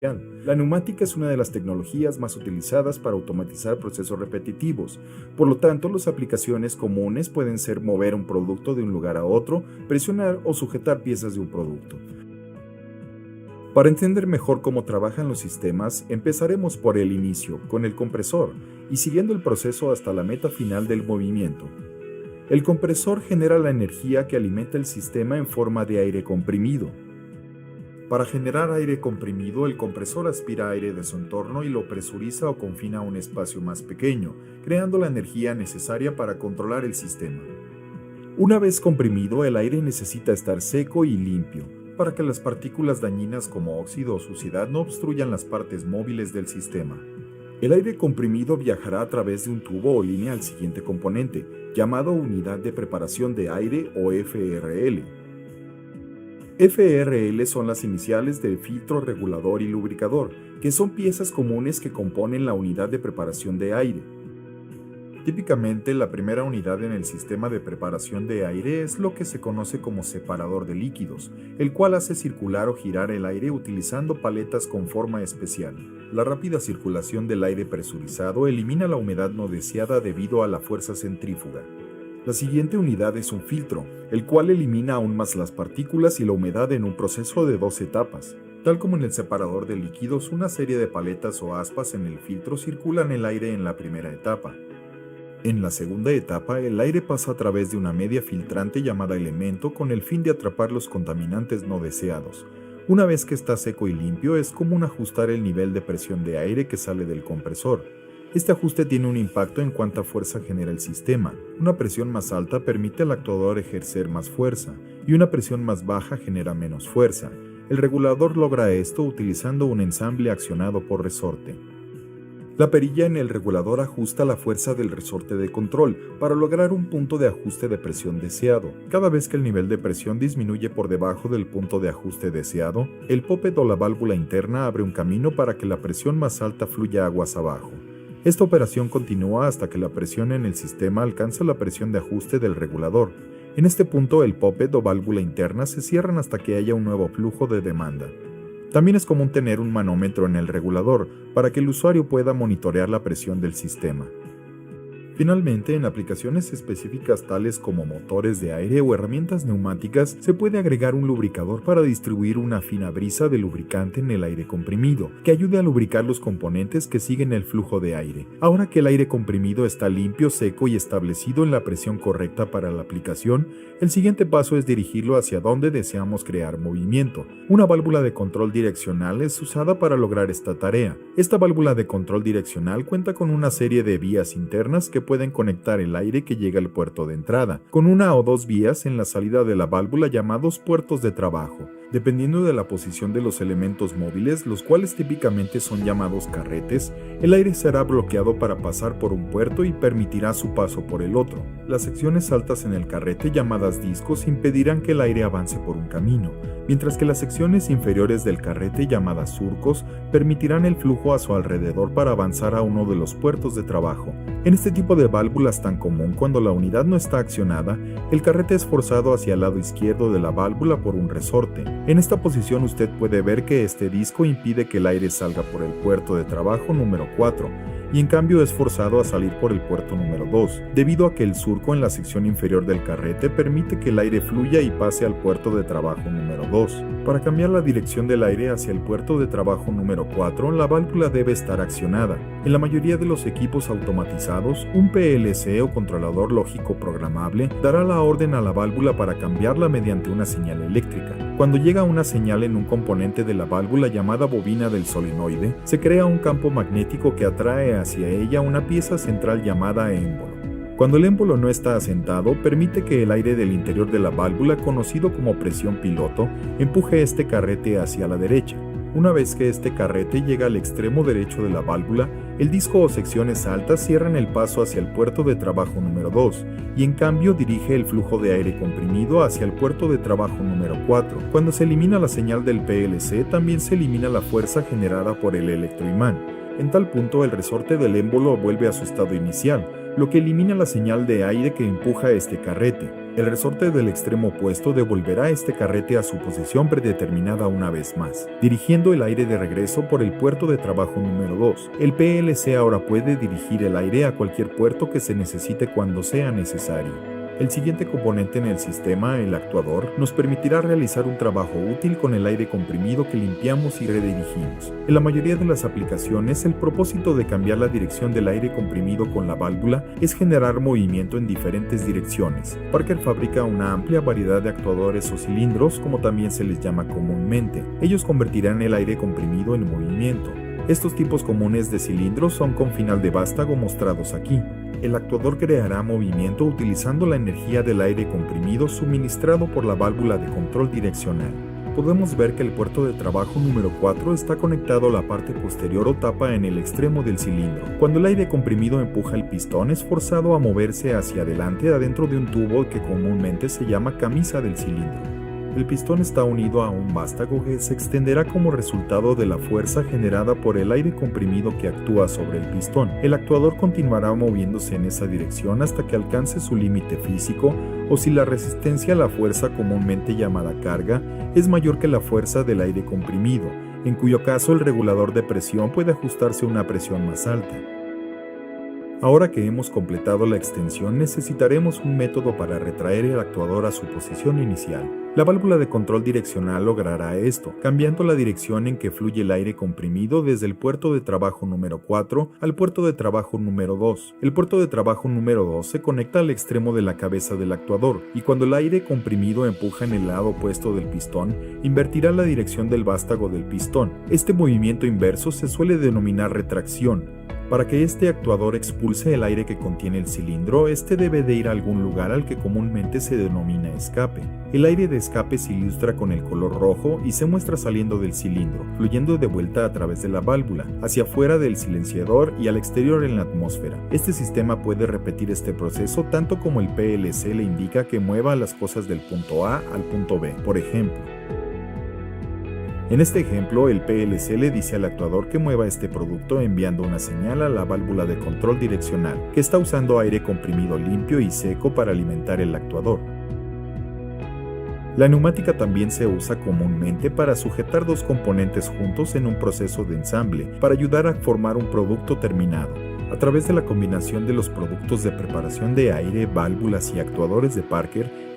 La neumática es una de las tecnologías más utilizadas para automatizar procesos repetitivos. Por lo tanto, las aplicaciones comunes pueden ser mover un producto de un lugar a otro, presionar o sujetar piezas de un producto. Para entender mejor cómo trabajan los sistemas, empezaremos por el inicio, con el compresor, y siguiendo el proceso hasta la meta final del movimiento. El compresor genera la energía que alimenta el sistema en forma de aire comprimido. Para generar aire comprimido, el compresor aspira aire de su entorno y lo presuriza o confina a un espacio más pequeño, creando la energía necesaria para controlar el sistema. Una vez comprimido, el aire necesita estar seco y limpio, para que las partículas dañinas como óxido o suciedad no obstruyan las partes móviles del sistema. El aire comprimido viajará a través de un tubo o línea al siguiente componente, llamado Unidad de Preparación de Aire o FRL. FRL son las iniciales del filtro, regulador y lubricador, que son piezas comunes que componen la unidad de preparación de aire. Típicamente, la primera unidad en el sistema de preparación de aire es lo que se conoce como separador de líquidos, el cual hace circular o girar el aire utilizando paletas con forma especial. La rápida circulación del aire presurizado elimina la humedad no deseada debido a la fuerza centrífuga. La siguiente unidad es un filtro, el cual elimina aún más las partículas y la humedad en un proceso de 2 etapas. Tal como en el separador de líquidos, una serie de paletas o aspas en el filtro circulan el aire en la primera etapa. En la segunda etapa, el aire pasa a través de una media filtrante llamada elemento con el fin de atrapar los contaminantes no deseados. Una vez que está seco y limpio, es común ajustar el nivel de presión de aire que sale del compresor. Este ajuste tiene un impacto en cuánta fuerza genera el sistema. Una presión más alta permite al actuador ejercer más fuerza, y una presión más baja genera menos fuerza. El regulador logra esto utilizando un ensamble accionado por resorte. La perilla en el regulador ajusta la fuerza del resorte de control para lograr un punto de ajuste de presión deseado. Cada vez que el nivel de presión disminuye por debajo del punto de ajuste deseado, el poppet o la válvula interna abre un camino para que la presión más alta fluya aguas abajo. Esta operación continúa hasta que la presión en el sistema alcanza la presión de ajuste del regulador. En este punto, el poppet o válvula interna se cierran hasta que haya un nuevo flujo de demanda. También es común tener un manómetro en el regulador para que el usuario pueda monitorear la presión del sistema. Finalmente, en aplicaciones específicas tales como motores de aire o herramientas neumáticas, se puede agregar un lubricador para distribuir una fina brisa de lubricante en el aire comprimido, que ayude a lubricar los componentes que siguen el flujo de aire. Ahora que el aire comprimido está limpio, seco y establecido en la presión correcta para la aplicación, el siguiente paso es dirigirlo hacia donde deseamos crear movimiento. Una válvula de control direccional es usada para lograr esta tarea. Esta válvula de control direccional cuenta con una serie de vías internas que pueden conectar el aire que llega al puerto de entrada, con una o dos vías en la salida de la válvula llamados puertos de trabajo. Dependiendo de la posición de los elementos móviles, los cuales típicamente son llamados carretes, el aire será bloqueado para pasar por un puerto y permitirá su paso por el otro. Las secciones altas en el carrete, llamadas discos, impedirán que el aire avance por un camino, mientras que las secciones inferiores del carrete, llamadas surcos, permitirán el flujo a su alrededor para avanzar a uno de los puertos de trabajo. En este tipo de válvulas tan común, cuando la unidad no está accionada, el carrete es forzado hacia el lado izquierdo de la válvula por un resorte. En esta posición usted puede ver que este disco impide que el aire salga por el puerto de trabajo número 4 y en cambio es forzado a salir por el puerto número 2, debido a que el surco en la sección inferior del carrete permite que el aire fluya y pase al puerto de trabajo número 2. Para cambiar la dirección del aire hacia el puerto de trabajo número 4, la válvula debe estar accionada. En la mayoría de los equipos automatizados, un PLC o controlador lógico programable dará la orden a la válvula para cambiarla mediante una señal eléctrica. Cuando llega una señal en un componente de la válvula llamada bobina del solenoide, se crea un campo magnético que atrae hacia ella una pieza central llamada émbolo. Cuando el émbolo no está asentado, permite que el aire del interior de la válvula, conocido como presión piloto, empuje este carrete hacia la derecha. Una vez que este carrete llega al extremo derecho de la válvula, el disco o secciones altas cierran el paso hacia el puerto de trabajo número 2 y en cambio dirige el flujo de aire comprimido hacia el puerto de trabajo número 4. Cuando se elimina la señal del PLC, también se elimina la fuerza generada por el electroimán. En tal punto, el resorte del émbolo vuelve a su estado inicial, lo que elimina la señal de aire que empuja este carrete. El resorte del extremo opuesto devolverá este carrete a su posición predeterminada una vez más, dirigiendo el aire de regreso por el puerto de trabajo número 2. El PLC ahora puede dirigir el aire a cualquier puerto que se necesite cuando sea necesario. El siguiente componente en el sistema, el actuador, nos permitirá realizar un trabajo útil con el aire comprimido que limpiamos y redirigimos. En la mayoría de las aplicaciones, el propósito de cambiar la dirección del aire comprimido con la válvula es generar movimiento en diferentes direcciones. Parker fabrica una amplia variedad de actuadores o cilindros, como también se les llama comúnmente. Ellos convertirán el aire comprimido en movimiento. Estos tipos comunes de cilindros son con final de vástago mostrados aquí. El actuador creará movimiento utilizando la energía del aire comprimido suministrado por la válvula de control direccional. Podemos ver que el puerto de trabajo número 4 está conectado a la parte posterior o tapa en el extremo del cilindro. Cuando el aire comprimido empuja el pistón, es forzado a moverse hacia adelante adentro de un tubo que comúnmente se llama camisa del cilindro. El pistón está unido a un vástago que se extenderá como resultado de la fuerza generada por el aire comprimido que actúa sobre el pistón. El actuador continuará moviéndose en esa dirección hasta que alcance su límite físico o si la resistencia a la fuerza comúnmente llamada carga es mayor que la fuerza del aire comprimido, en cuyo caso el regulador de presión puede ajustarse a una presión más alta. Ahora que hemos completado la extensión, necesitaremos un método para retraer el actuador a su posición inicial. La válvula de control direccional logrará esto, cambiando la dirección en que fluye el aire comprimido desde el puerto de trabajo número 4 al puerto de trabajo número 2. El puerto de trabajo número 2 se conecta al extremo de la cabeza del actuador, y cuando el aire comprimido empuja en el lado opuesto del pistón, invertirá la dirección del vástago del pistón. Este movimiento inverso se suele denominar retracción. Para que este actuador expulse el aire que contiene el cilindro, este debe de ir a algún lugar al que comúnmente se denomina escape. El aire de escape se ilustra con el color rojo y se muestra saliendo del cilindro, fluyendo de vuelta a través de la válvula, hacia afuera del silenciador y al exterior en la atmósfera. Este sistema puede repetir este proceso tanto como el PLC le indica que mueva las cosas del punto A al punto B, por ejemplo. En este ejemplo, el PLC le dice al actuador que mueva este producto enviando una señal a la válvula de control direccional, que está usando aire comprimido limpio y seco para alimentar el actuador. La neumática también se usa comúnmente para sujetar dos componentes juntos en un proceso de ensamble, para ayudar a formar un producto terminado. A través de la combinación de los productos de preparación de aire, válvulas y actuadores de Parker,